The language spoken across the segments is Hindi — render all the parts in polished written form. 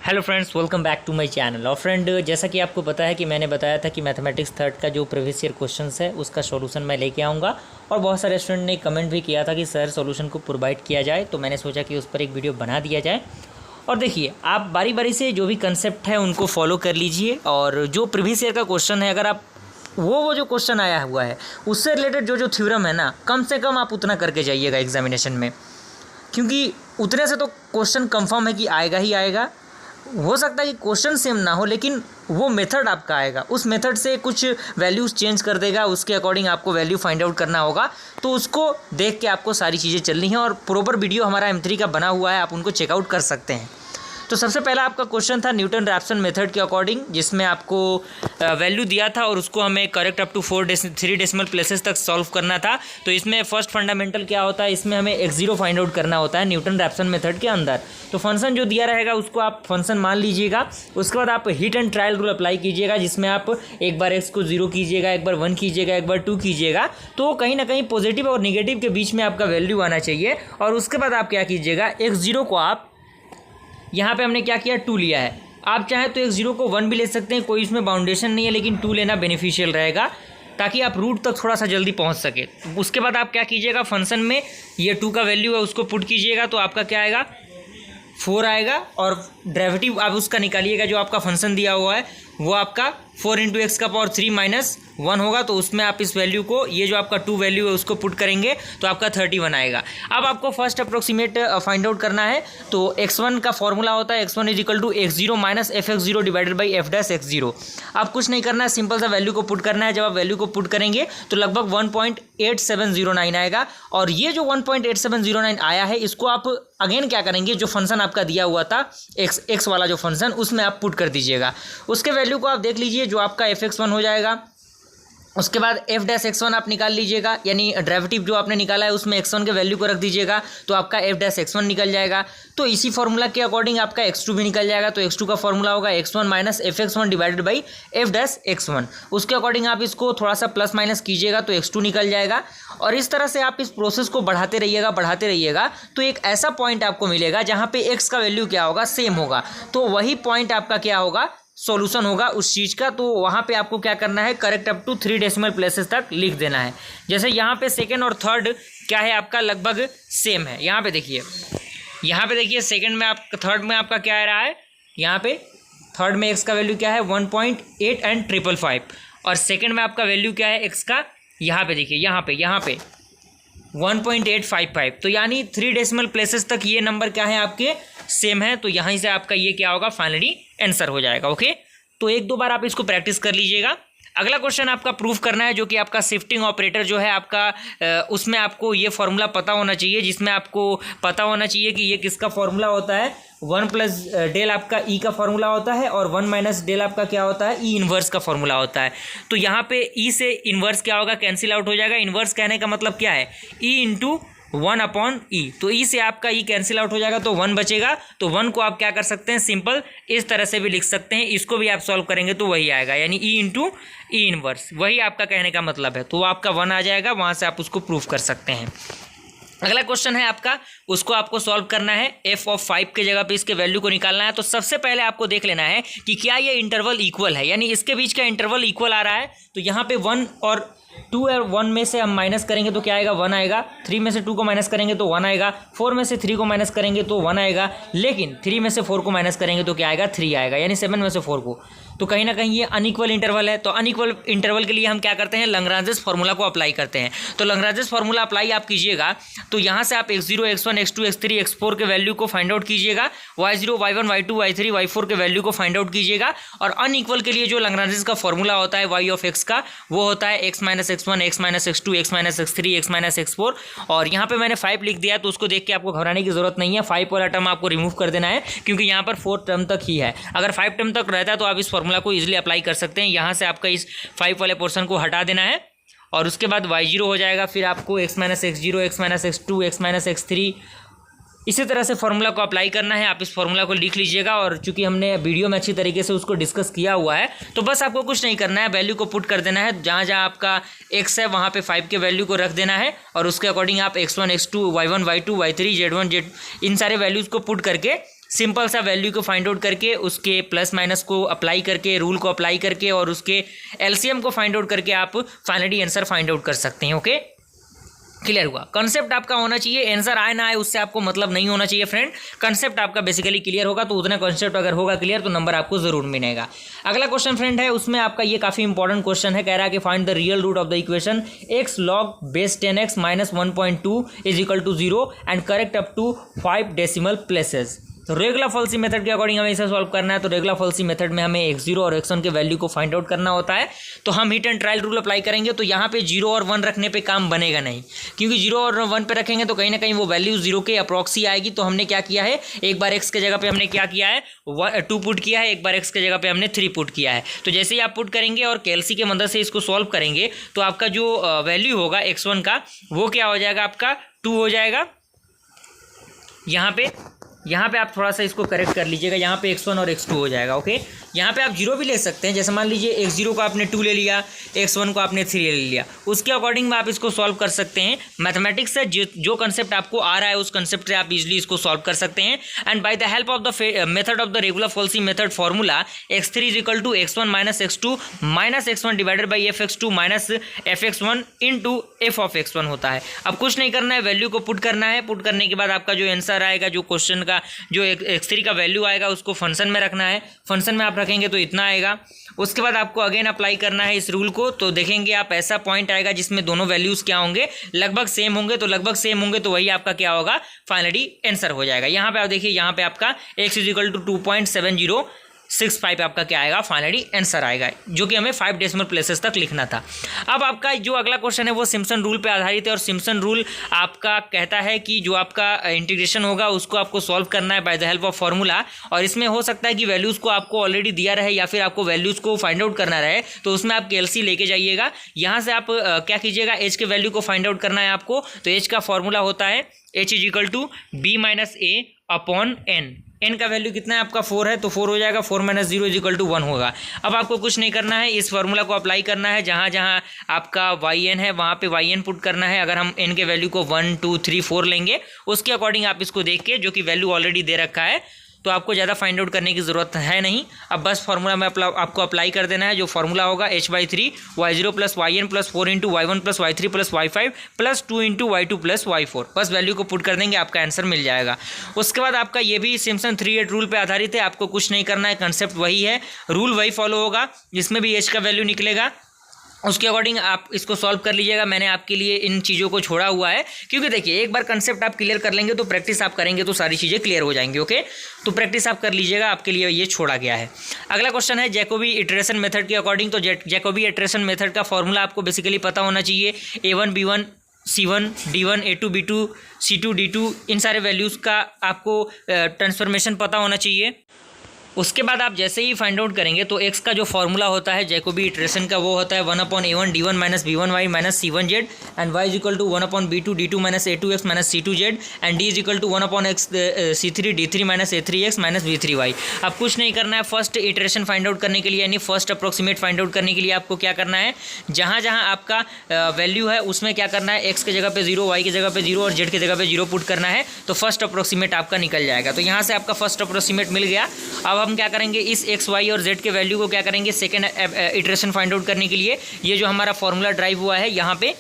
Hello friends, welcome back to my channel. और फ्रेंड, जैसा कि आपको पता है कि मैंने बताया था कि मैथमेटिक्स थर्ड का जो प्रीवियस ईयर क्वेश्चंस है उसका सॉल्यूशन मैं लेके आऊँगा। और बहुत सारे स्टूडेंट ने कमेंट भी किया था कि सर सॉल्यूशन को प्रोवाइड किया जाए, तो मैंने सोचा कि उस पर एक वीडियो बना दिया जाए। और देखिए, आप बारी बारी से जो भी कंसेप्ट है उनको फॉलो कर लीजिए। और जो प्रीवियस ईयर का क्वेश्चन है, अगर आप वो जो क्वेश्चन आया हुआ है उससे रिलेटेड जो थ्योरम है ना, कम से कम आप उतना करके जाइएगा एग्जामिनेशन में, क्योंकि उतने से तो क्वेश्चन कंफर्म है कि आएगा ही आएगा। हो सकता है कि क्वेश्चन सेम ना हो, लेकिन वो मेथड आपका आएगा, उस मेथड से कुछ वैल्यूज़ चेंज कर देगा, उसके अकॉर्डिंग आपको वैल्यू फाइंड आउट करना होगा। तो उसको देख के आपको सारी चीज़ें चलनी है। और प्रॉपर वीडियो हमारा M3 का बना हुआ है, आप उनको चेकआउट कर सकते हैं। तो सबसे पहला आपका क्वेश्चन था न्यूटन रैप्सन मेथड के अकॉर्डिंग, जिसमें आपको वैल्यू दिया था और उसको हमें correct up to 3 decimal places तक सॉल्व करना था। तो इसमें फर्स्ट फंडामेंटल क्या होता है, इसमें हमें x0 फाइंड आउट करना होता है न्यूटन रैप्सन मेथड के अंदर। तो फंक्शन जो दिया रहेगा उसको आप फंक्शन मान लीजिएगा। उसके बाद आप hit and trial rule apply कीजिएगा, जिसमें आप एक बार x को 0 कीजिएगा, एक बार 1 कीजिएगा, एक बार 2 कीजिएगा। तो कहीं ना कहीं पॉजिटिव और निगेटिव के बीच में आपका वैल्यू आना चाहिए। और उसके बाद आप क्या कीजिएगा, x0 को आप यहाँ पे हमने क्या किया, 2 लिया है। आप चाहे तो x0 को 1 भी ले सकते हैं, कोई इसमें बाउंडेशन नहीं है, लेकिन 2 लेना बेनिफिशियल रहेगा ताकि आप रूट तक थोड़ा सा जल्दी पहुँच सके। उसके बाद आप क्या कीजिएगा, फंक्शन में ये 2 का वैल्यू है उसको पुट कीजिएगा, तो आपका क्या आएगा, 4 आएगा। और डेरिवेटिव आप उसका निकालिएगा, जो आपका फंक्शन दिया हुआ है वो आपका 4 × x⁻³ - 1 होगा। तो उसमें आप इस वैल्यू को, ये जो आपका 2 वैल्यू है उसको पुट करेंगे तो आपका 31 आएगा। अब आपको फर्स्ट अप्रोक्सीमेट फाइंड आउट करना है। तो x1 का फॉर्मूला होता है x1 = x0 - f(x0) / f'(x0). आप कुछ नहीं करना है, सिंपल सा वैल्यू को पुट करना है। जब आप वैल्यू को पुट करेंगे तो लगभग 1.8709 आएगा। और ये जो 1.8709 आया है, इसको आप अगेन क्या करेंगे, जो फंक्शन आपका दिया हुआ था x वाला जो फंक्शन, उसमें आप पुट कर दीजिएगा। उसके वैल्यू को आप देख लीजिए, जो आपका f(x1) हो जाएगा। उसके बाद f'(x1) आप निकाल लीजिएगा, यानी डेरिवेटिव जो आपने निकाला है उसमें x1 के वैल्यू को रख दीजिएगा, तो आपका f'(x1) निकल जाएगा। तो इसी फॉर्मूला के अकॉर्डिंग आपका x2 भी निकल जाएगा। तो x2 का फॉर्मूला होगा x1 - f(x1) / f'(x1). उसके अकॉर्डिंग आप इसको थोड़ा सा प्लस माइनस कीजिएगा तो x2 निकल जाएगा। और इस तरह से आप इस प्रोसेस को बढ़ाते रहिएगा तो एक ऐसा पॉइंट आपको मिलेगा जहाँ पे x का वैल्यू क्या होगा, सेम होगा। तो वही पॉइंट आपका क्या होगा, सॉल्यूशन होगा उस चीज़ का। तो वहाँ पे आपको क्या करना है, correct up to 3 decimal places तक लिख देना है। जैसे यहाँ पे सेकंड और थर्ड क्या है आपका, लगभग सेम है। यहाँ पे देखिए सेकंड में आप, थर्ड में आपका क्या आ रहा है, यहाँ पे थर्ड में x का वैल्यू क्या है, 1.8 एंड 555। और सेकंड में आपका वैल्यू क्या है x का, यहाँ पे देखिए, यहाँ पे 1.855। तो यानी 3 डेसिमल प्लेसेस तक ये नंबर क्या है, आपके सेम है। तो यहाँ से आपका ये क्या होगा, फाइनली आंसर हो जाएगा। ओके, तो 1-2 बार आप इसको प्रैक्टिस कर लीजिएगा। अगला क्वेश्चन आपका प्रूफ करना है, जो कि आपका शिफ्टिंग ऑपरेटर जो है आपका, उसमें आपको ये फॉर्मूला पता होना चाहिए, जिसमें आपको पता होना चाहिए कि ये किसका फॉर्मूला होता है। 1 + डेल आपका ई का फॉर्मूला होता है, और 1 - डेल आपका क्या होता है, ई इन्वर्स का फॉर्मूला होता है। तो यहाँ पे ई से इन्वर्स क्या होगा, कैंसिल आउट हो जाएगा। इन्वर्स कहने का मतलब क्या है, ई × 1/e। तो ई से आपका ई कैंसिल आउट हो जाएगा, तो 1 बचेगा। तो 1 को आप क्या कर सकते हैं, सिंपल इस तरह से भी लिख सकते हैं। इसको भी आप सॉल्व करेंगे तो वही आएगा, यानी ई × ई इन्वर्स, वही आपका कहने का मतलब है। तो आपका 1 आ जाएगा, वहाँ से आप उसको प्रूफ कर सकते हैं। अगला क्वेश्चन है आपका, उसको आपको सॉल्व करना है। f(5) के जगह पे इसके वैल्यू को निकालना है। तो सबसे पहले आपको देख लेना है कि क्या ये इंटरवल इक्वल है, यानी इसके बीच का इंटरवल इक्वल आ रहा है। तो यहाँ पे 1 और 2 और 1 में से हम माइनस करेंगे तो क्या आएगा, 1 आएगा। 3 में से 2 को माइनस करेंगे तो 1 आएगा। 4 में से 3 को माइनस करेंगे तो 1 आएगा। लेकिन 3 में से 4 को माइनस करेंगे तो क्या आएगा, 3 आएगा, यानी 7 में से 4 को। तो कहीं ना कहीं ये अनइक्वल इंटरवल है। तो अनइक्वल इंटरवल के लिए हम क्या करते हैं, लैग्रांजेस फार्मूला को अप्लाई करते हैं। तो लैग्रांजेस फार्मूला अप्लाई आप कीजिएगा, तो यहाँ से आप x0, x1, x2, x3, x4 के वैल्यू को फाइंड आउट कीजिएगा। y0, y1, y2, y3, y4 के वैल्यू को फाइंड आउट कीजिएगा। और अनइक्वल के लिए जो लैग्रांजेस का फॉर्मूला होता है y(x) का, वो होता है x - x1, x - x2, x - x3, x - x4। और यहाँ पे मैंने 5 लिख दिया, तो उसको देख के आपको घबराने की जरूरत नहीं है। 5 वाला टर्म आपको रिमूव कर देना है, क्योंकि यहाँ पर 4 टर्म तक ही है। अगर 5 टर्म तक रहता है तो आप इस फॉर्मूला को इजीली अप्लाई कर सकते हैं। यहाँ से आपका इस 5 वाले पोर्शन को हटा देना है, और उसके बाद y0 हो जाएगा। फिर आपको x - x0, x - x2, x - x3, इसी तरह से फॉर्मूला को अप्लाई करना है। आप इस फॉर्मूला को लिख लीजिएगा। और चूंकि हमने वीडियो में अच्छी तरीके से उसको डिस्कस किया हुआ है, तो बस आपको कुछ नहीं करना है, वैल्यू को पुट कर देना है। जहाँ जहाँ आपका x है वहाँ पे 5 के वैल्यू को रख देना है, और उसके अकॉर्डिंग आप x1, x2, y1, y2, y3, z1, z इन सारे वैल्यूज़ को पुट करके सिंपल सा वैल्यू को फाइंड आउट करके उसके प्लस माइनस को अप्लाई करके, रूल को अप्लाई करके और उसके एलसीएम को फाइंड आउट करके आप फाइनली आंसर फाइंड आउट कर सकते हैं। ओके, क्लियर हुआ। कंसेप्ट आपका होना चाहिए, आंसर आए ना आए उससे आपको मतलब नहीं होना चाहिए फ्रेंड। कंसेप्ट आपका बेसिकली क्लियर होगा तो उतना कंसेप्ट अगर होगा क्लियर तो नंबर आपको जरूर मिलेगा। अगला क्वेश्चन फ्रेंड है, उसमें आपका ये काफी इंपॉर्टेंट क्वेश्चन है। कह रहा है कि find the real root of the equation x log base 10x minus 1.2 is equal to 0 and correct up to 5 decimal places. तो रेगुलर फॉल्सी मेथड के अकॉर्डिंग हमें इसे सॉल्व करना है। तो रेगुलर फॉल्सी मेथड में हमें x0 और x1 के वैल्यू को फाइंड आउट करना होता है। तो हम hit and trial rule apply करेंगे। तो यहाँ पे 0 और 1 रखने पे काम बनेगा नहीं, क्योंकि 0 और 1 पे रखेंगे तो कहीं ना कहीं वो वैल्यू 0 के अप्रॉक्सी आएगी। तो हमने क्या किया है, एक बार x के जगह पे हमने क्या किया है 2 पुट किया है, एक बार x के जगह पे हमने 3 पुट किया है। तो जैसे ही आप पुट करेंगे और कैलसी के मदद से इसको सॉल्व करेंगे तो आपका जो वैल्यू होगा x1 का वो क्या हो जाएगा, आपका 2 हो जाएगा। यहाँ पे आप थोड़ा सा इसको करेक्ट कर लीजिएगा, यहाँ पे x1 और x2 हो जाएगा। ओके, यहाँ पे आप 0 भी ले सकते हैं। जैसे मान लीजिए x0 को आपने 2 ले लिया, x1 को आपने 3 ले लिया, उसके अकॉर्डिंग में आप इसको सॉल्व कर सकते हैं। मैथमेटिक्स से जो कंसेप्ट आपको आ रहा है उस कंसेप्ट से आप इजीली इसको सॉल्व कर सकते हैं। And by the help of the method of the regular falsi method formula x3 is equal to x1 minus x2 minus x1 divided by fx2 minus fx1 into f of x1 होता है। अब कुछ नहीं करना है, वैल्यू को पुट करना है। पुट करने के बाद आपका जो आंसर आएगा, जो क्वेश्चन का जो x3 का वैल्यू आएगा उसको फंक्शन में रखना है। फंक्शन में आप रखेंगे तो इतना आएगा। उसके बाद आपको अगेन अप्लाई करना है इस रूल को। तो देखेंगे आप ऐसा पॉइंट आएगा जिसमें दोनों वैल्यूज क्या होंगे, लगभग सेम होंगे। तो लगभग सेम होंगे तो वही आपका क्या होगा, फाइनली आंसर हो जाएगा। यहाँ पे आप देखिए, यहाँ पे आपका x इज इक्वल टू 2.7065 आपका क्या आएगा, फाइनली आंसर आएगा, जो कि हमें 5 डेसिमल प्लेसेस तक लिखना था। अब आपका जो अगला क्वेश्चन है वो सिम्पसन रूल पे आधारित है। और सिम्पसन रूल आपका कहता है कि जो आपका इंटीग्रेशन होगा उसको आपको सॉल्व करना है bye the help of formula. और इसमें हो सकता है कि वैल्यूज़ को आपको ऑलरेडी दिया रहे या फिर आपको वैल्यूज़ को फाइंड आउट करना रहे, तो उसमें आप कैलसी लेके जाइएगा। यहाँ से आप क्या कीजिएगा, एच के वैल्यू को फाइंड आउट करना है आपको। तो एच का फॉर्मूला होता है h is equal to b minus a upon n. N का वैल्यू कितना है आपका 4 है, तो 4 हो जाएगा। 4 माइनस 0 इज इक्वल टू 1 होगा। अब आपको कुछ नहीं करना है, इस फॉर्मूला को अप्लाई करना है। जहाँ जहाँ आपका वाई एन है वहाँ पे वाई एन पुट करना है। अगर हम एन के वैल्यू को 1 2 3 4 लेंगे उसके अकॉर्डिंग आप इसको देख के, जो कि वैल्यू ऑलरेडी दे रखा है, तो आपको ज़्यादा फाइंड आउट करने की ज़रूरत है नहीं। अब बस फार्मूला में आपको अप्लाई कर देना है। जो फार्मूला होगा h/3 y0 plus y n plus 4 into y1 plus y3 plus y5 plus 2 into y2 plus y4। बस वैल्यू को पुट कर देंगे, आपका आंसर मिल जाएगा। उसके बाद आपका ये भी सिम्पसन 3/8 रूल पे आधारित है। आपको कुछ नहीं करना है, कंसेप्ट वही है, रूल वही फॉलो होगा, जिसमें भी h का वैल्यू निकलेगा उसके अकॉर्डिंग आप इसको सॉल्व कर लीजिएगा। मैंने आपके लिए इन चीज़ों को छोड़ा हुआ है, क्योंकि देखिए एक बार कंसेप्ट आप क्लियर कर लेंगे तो प्रैक्टिस आप करेंगे तो सारी चीज़ें क्लियर हो जाएंगी। ओके, तो प्रैक्टिस आप कर लीजिएगा, आपके लिए ये छोड़ा गया है। अगला क्वेश्चन है जैकोबी इटरेशन मेथड के अकॉर्डिंग। तो जैकोबी इटरेशन मेथड का फॉर्मूला आपको बेसिकली पता होना चाहिए। a1 b1 c1 d1 a2 b2 c2 d2, इन सारे वैल्यूज़ का आपको ट्रांसफॉर्मेशन पता होना चाहिए। उसके बाद आप जैसे ही फाइंड आउट करेंगे तो x का जो फॉर्मूला होता है जैकोबी इटरेशन का वो होता है 1/a1 d1 minus b1y minus c1z and y is equal to 1/b2 d2 minus a2x minus c2z and d is equal to 1/x c3 d3 minus a3x minus b3y। अब कुछ नहीं करना है, फर्स्ट इटरेशन फाइंड आउट करने के लिए यानी फर्स्ट अप्रोक्सीमेट फाइंड आउट करने के लिए आपको क्या करना है, जहाँ जहाँ आपका वैल्यू है उसमें क्या करना है, x के जगह पे 0, y की जगह पे 0 और z की जगह पे 0 पुट करना है। तो फर्स्ट अप्रोक्सीमेट आपका निकल जाएगा। तो यहाँ से आपका फर्स्ट अप्रोक्सीमेट मिल गया। अब हम क्या करेंगे, इस x, y और z के वैल्यू को क्या करेंगे, सेकेंड इटरेशन फाइंड आउट करने के लिए ये जो हमारा फॉर्मूला ड्राइव हुआ है यहाँ पे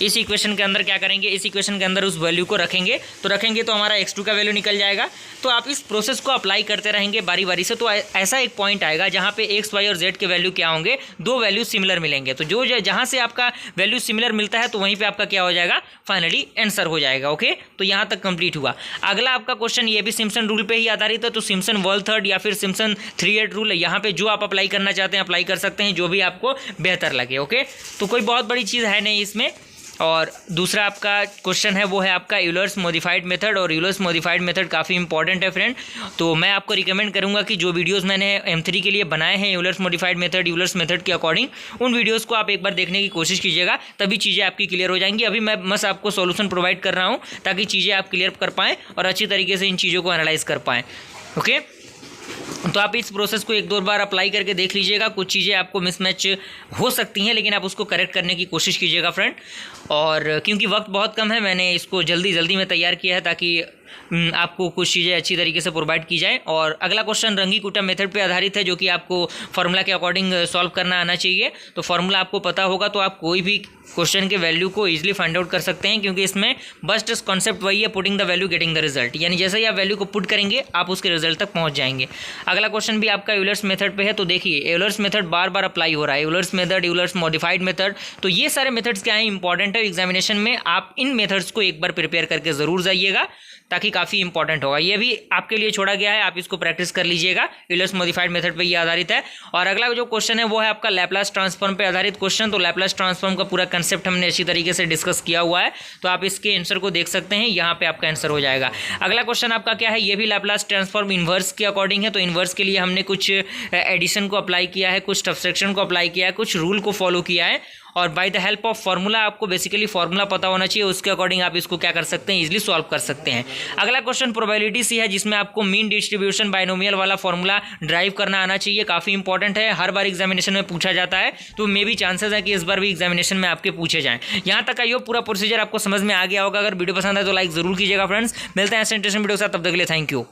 इस इक्वेशन के अंदर क्या करेंगे, इस इक्वेशन के अंदर उस वैल्यू को रखेंगे। तो रखेंगे तो हमारा x2 का वैल्यू निकल जाएगा। तो आप इस प्रोसेस को अप्लाई करते रहेंगे बारी बारी से। तो ऐसा एक पॉइंट आएगा जहाँ पे x, y और z के वैल्यू क्या होंगे, दो वैल्यू सिमिलर मिलेंगे। तो जो जहाँ से आपका वैल्यू सिमिलर मिलता है तो वहीं पर आपका क्या हो जाएगा, फाइनली आंसर हो जाएगा। ओके, तो यहाँ तक कंप्लीट हुआ। अगला आपका क्वेश्चन ये भी सिम्पसन रूल पे ही आधारित है। तो सिम्पसन वर्ल्ड थर्ड या फिर सिम्पसन 3/8 रूल है, यहाँ पे जो आप अप्लाई करना चाहते हैं अप्लाई कर सकते हैं, जो भी आपको बेहतर लगे। ओके, तो कोई बहुत बड़ी चीज़ है नहीं इसमें। और दूसरा आपका क्वेश्चन है वो है आपका यूलर्स मॉडिफाइड मेथड। और यूलर्स मॉडिफाइड मेथड काफ़ी इंपॉर्टेंट है फ्रेंड। तो मैं आपको रिकमेंड करूंगा कि जो वीडियोस मैंने M3 के लिए बनाए हैं Euler's modified method, Euler's method के अकॉर्डिंग, उन वीडियोस को आप एक बार देखने की कोशिश कीजिएगा, तभी चीज़ें आपकी क्लियर हो जाएंगी। अभी मैं बस आपको सॉल्यूशन प्रोवाइड कर रहा हूँ ताकि चीज़ें आप क्लियर कर पाएँ और अच्छी तरीके से इन चीज़ों को एनालाइज कर पाएँ। ओके, तो आप इस प्रोसेस को 1-2 बार अप्लाई करके देख लीजिएगा। कुछ चीज़ें आपको मिसमैच हो सकती हैं, लेकिन आप उसको करेक्ट करने की कोशिश कीजिएगा फ्रेंड। और क्योंकि वक्त बहुत कम है, मैंने इसको जल्दी में तैयार किया है ताकि आपको कुछ चीज़ें अच्छी तरीके से प्रोवाइड की जाए। और अगला क्वेश्चन रंगी कुटा मेथड पे आधारित है, जो कि आपको फार्मूला के अकॉर्डिंग सॉल्व करना आना चाहिए। तो फार्मूला आपको पता होगा तो आप कोई भी क्वेश्चन के वैल्यू को इजीली फाइंड आउट कर सकते हैं, क्योंकि इसमें बस कॉन्सेप्ट वही है, putting the value getting the result, यानी जैसे ही आप वैल्यू को पुट करेंगे आप उसके रिजल्ट तक पहुंच जाएंगे। अगला क्वेश्चन भी आपका यूलर्स मेथड पे है। तो देखिए यूलर्स मेथड बार बार अप्लाई हो रहा है, Euler's method, Euler's modified method. तो ये सारे मेथड्स क्या है, इंपॉर्टेंट है एग्जामिनेशन में। आप इन मेथड्स को एक बार प्रिपेयर करके ज़रूर जाइएगा, ताकि काफ़ी इंपॉर्टेंट होगा। ये भी आपके लिए छोड़ा गया है, आप इसको प्रैक्टिस कर लीजिएगा। यूलर्स मॉडिफाइड मेथड पे ये आधारित है। और अगला जो क्वेश्चन है वो है आपका लैपलास ट्रांसफॉर्म पे आधारित क्वेश्चन। तो लैपलास ट्रांसफॉर्म का पूरा कंसेप्ट हमने अच्छी तरीके से डिस्कस किया हुआ है, तो आप इसके आंसर को देख सकते हैं, यहाँ पे आपका आंसर हो जाएगा। अगला क्वेश्चन आपका क्या है, ये भी लैपलास ट्रांसफॉर्म इन्वर्स के अकॉर्डिंग है। तो इन्वर्स के लिए हमने कुछ एडिशन को अप्लाई किया है, कुछ सब्सट्रैक्शन को अप्लाई किया है, कुछ रूल को फॉलो किया है। और bye the help of formula, आपको बेसिकली फार्मूला पता होना चाहिए, उसके अकॉर्डिंग आप इसको क्या कर सकते हैं, इजीली सॉल्व कर सकते हैं। अगला क्वेश्चन प्रोबेबिलिटी सी है, जिसमें आपको मीन डिस्ट्रीब्यूशन बाइनोमियल वाला फार्मूला ड्राइव करना आना चाहिए। काफ़ी इंपॉर्टेंट है, हर बार एग्जामिनेशन में पूछा जाता है, तो मे भी चांसेस है कि इस बार भी एग्जामिनेशन में आपके पूछे जाएं। यहाँ तक आइए पूरा प्रोसीजर आपको समझ में आ गया होगा। अगर वीडियो पसंद है तो लाइक जरूर कीजिएगा फ्रेंड्स। मिलते हैं ऐसे इंटरेस्टिंग वीडियो के साथ, तब तक के लिए थैंक यू।